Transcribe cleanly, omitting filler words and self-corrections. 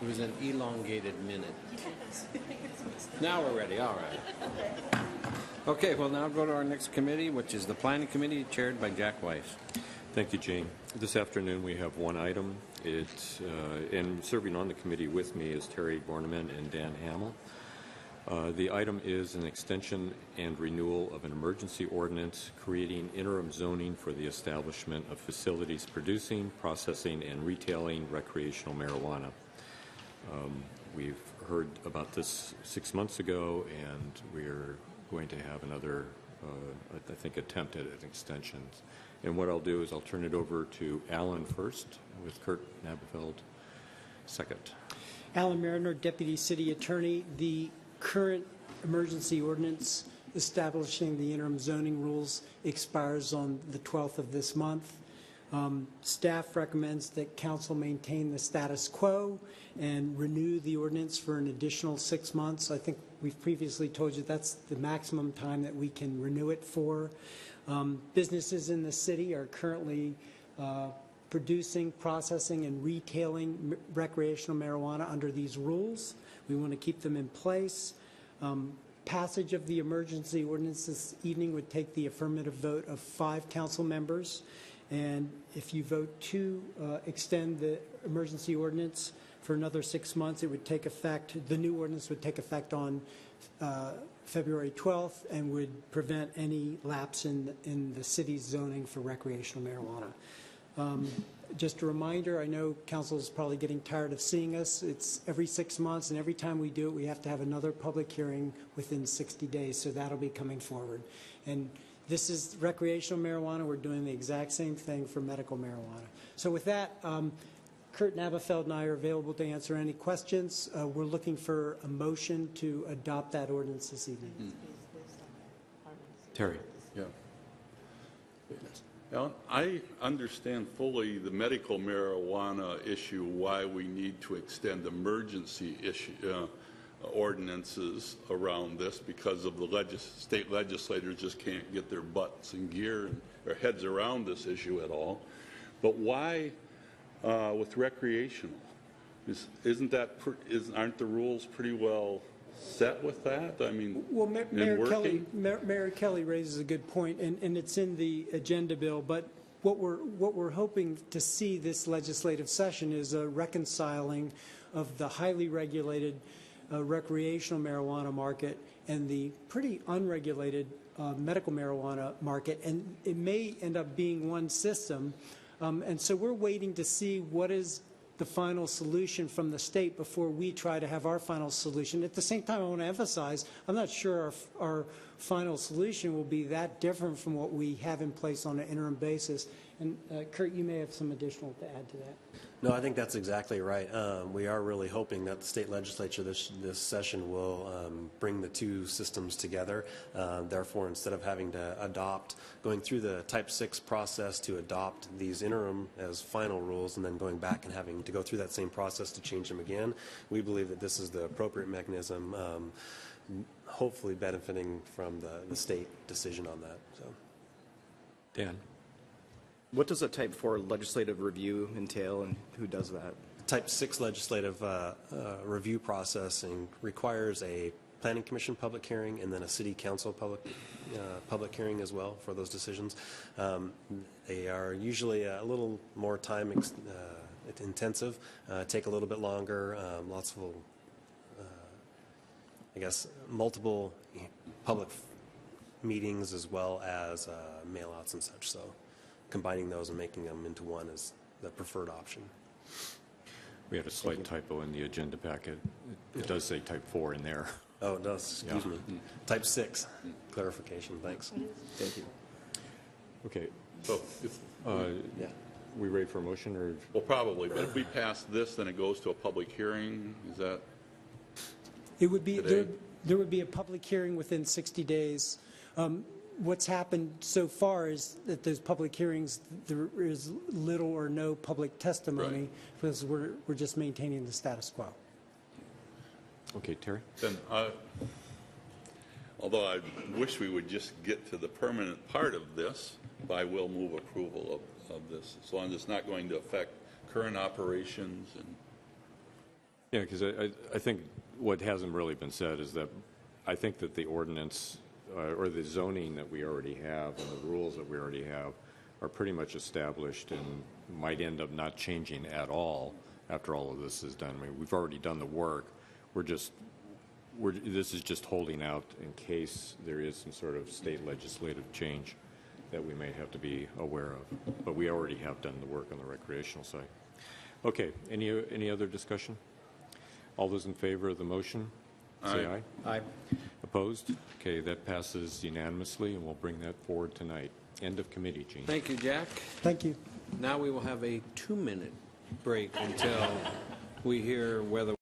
It was an elongated minute. Now we're ready. All right. Okay, we'll now go to our next committee, which is the Planning Committee, chaired by Jack Weiss. Thank you, Jane. This afternoon we have one item. And serving on the committee with me is Terry Borneman and Dan Hamill. The item is an extension and renewal of an emergency ordinance creating interim zoning for the establishment of facilities producing, processing, and retailing recreational marijuana. We've heard about this 6 months ago, and we're going to have another, I think, attempt at an extension. And what I'll do is I'll turn it over to Alan first, with Kurt Nabeveld second. Alan Mariner, Deputy City Attorney. The current emergency ordinance establishing the interim zoning rules expires on the 12th of this month. Staff recommends that Council maintain the status quo and renew the ordinance for an additional 6 months. I think we've previously told you that's the maximum time that we can renew it for. Businesses in the city are currently producing, processing, and retailing recreational marijuana under these rules. We want to keep them in place. Passage of the emergency ordinance this evening would take the affirmative vote of 5 council members. And if you vote to extend the emergency ordinance for another 6 months, it would take effect, the new ordinance would take effect on February 12th and would prevent any lapse in the city's zoning for recreational marijuana. Just a reminder, I know council is probably getting tired of seeing us. It's every 6 months, and every time we do it, we have to have another public hearing within 60 days, so that'll be coming forward. And this is recreational marijuana. We're doing the exact same thing for medical marijuana. So with that, Kurt Nabeveld and I are available to answer any questions. We're looking for a motion to adopt that ordinance this evening. Terry. Yeah. Alan, I understand fully the medical marijuana issue, why we need to extend emergency ordinances around this, because of the state legislators just can't get their butts in gear and their heads around this issue at all. But why with recreational? Aren't the rules pretty well set with that? I mean, well, Mayor Kelly raises a good point, and it's in the agenda bill. But what we're hoping to see this legislative session is a reconciling of the highly regulated recreational marijuana market and the pretty unregulated medical marijuana market, and it may end up being one system. And so we're waiting to see what is the final solution from the state before we try to have our final solution. At the same time, I want to emphasize, I'm not sure our final solution will be that different from what we have in place on an interim basis. And Kurt, you may have some additional to add to that. No, I think that's exactly right. We are really hoping that the state legislature this session will bring the two systems together. Therefore, instead of having to going through the Type 6 process to adopt these interim as final rules and then going back and having to go through that same process to change them again, we believe that this is the appropriate mechanism, hopefully benefiting from the state decision on that. So, Dan. What does a Type 4 legislative review entail, and who does that? Type 6 legislative review process requires a Planning Commission public hearing and then a City Council public hearing as well for those decisions. They are usually a little more time intensive, take a little bit longer, lots of, I guess, multiple public meetings as well as mail-outs and such. So combining those and making them into one is the preferred option. We had a slight typo in the agenda packet. It does say Type 4 in there. Oh, it does. Excuse me. Type 6. Clarification. Thanks. Thank you. Okay. So yeah. We ready for a motion, or? Well, probably. But if we pass this, then it goes to a public hearing. Is that? It would be there would be a public hearing within 60 days. What's happened so far is that those public hearings, there is little or no public testimony, because we're just maintaining the status quo. Okay, Terry. Then, although I wish we would just get to the permanent part of this, but I will move approval of this, as long as it's not going to affect current operations. And Yeah, because I think what hasn't really been said is that I think that the ordinance or the zoning that we already have and the rules that we already have are pretty much established and might end up not changing at all after all of this is done. I mean, we've already done the work. This is just holding out in case there is some sort of state legislative change that we may have to be aware of. But we already have done the work on the recreational side. Okay, any other discussion? All those in favor of the motion, say aye. Aye. Opposed? Okay, that passes unanimously, and we'll bring that forward tonight. End of committee, Gene. Thank you, Jack. Thank you. Now we will have a 2-minute break until we hear whether